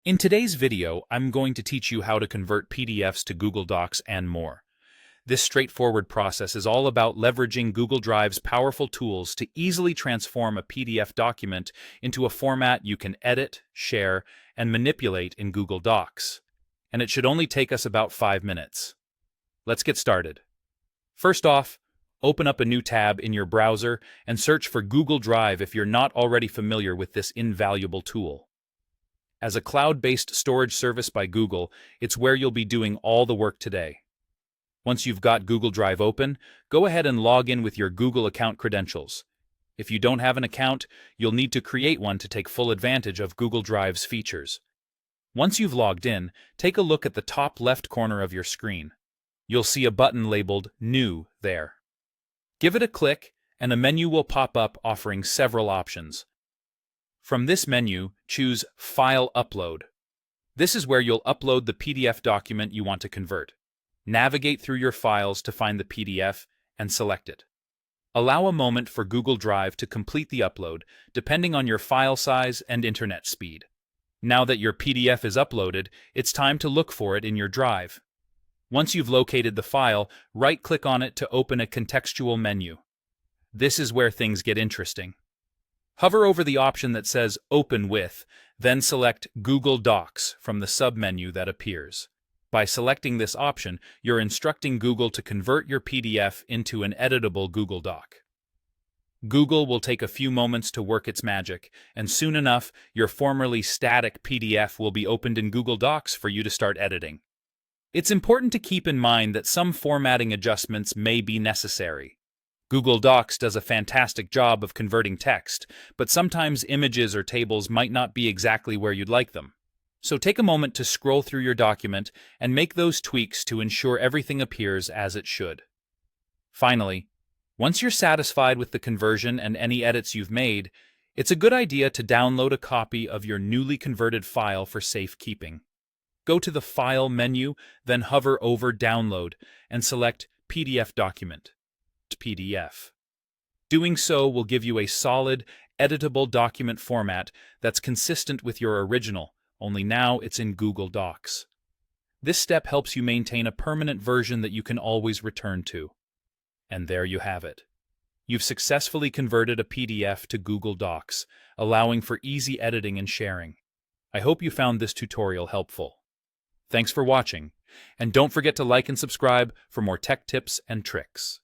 In today's video, I'm going to teach you how to convert PDFs to Google Docs and more. This straightforward process is all about leveraging Google Drive's powerful tools to easily transform a PDF document into a format you can edit, share, and manipulate in Google Docs. And it should only take us about 5 minutes. Let's get started. First off, open up a new tab in your browser and search for Google Drive if you're not already familiar with this invaluable tool. As a cloud-based storage service by Google, it's where you'll be doing all the work today. Once you've got Google Drive open, go ahead and log in with your Google account credentials. If you don't have an account, you'll need to create one to take full advantage of Google Drive's features. Once you've logged in, take a look at the top left corner of your screen. You'll see a button labeled New there. Give it a click, and a menu will pop up offering several options. From this menu, choose File Upload. This is where you'll upload the PDF document you want to convert. Navigate through your files to find the PDF and select it. Allow a moment for Google Drive to complete the upload, depending on your file size and internet speed. Now that your PDF is uploaded, it's time to look for it in your drive. Once you've located the file, right-click on it to open a contextual menu. This is where things get interesting. Hover over the option that says Open With, then select Google Docs from the submenu that appears. By selecting this option, you're instructing Google to convert your PDF into an editable Google Doc. Google will take a few moments to work its magic, and soon enough, your formerly static PDF will be opened in Google Docs for you to start editing. It's important to keep in mind that some formatting adjustments may be necessary. Google Docs does a fantastic job of converting text, but sometimes images or tables might not be exactly where you'd like them. So take a moment to scroll through your document and make those tweaks to ensure everything appears as it should. Finally, once you're satisfied with the conversion and any edits you've made, it's a good idea to download a copy of your newly converted file for safekeeping. Go to the File menu, then hover over Download and select PDF Document. PDF. Doing so will give you a solid, editable document format that's consistent with your original, only now it's in Google Docs. This step helps you maintain a permanent version that you can always return to. And there you have it. You've successfully converted a PDF to Google Docs, allowing for easy editing and sharing. I hope you found this tutorial helpful. Thanks for watching, and don't forget to like and subscribe for more tech tips and tricks.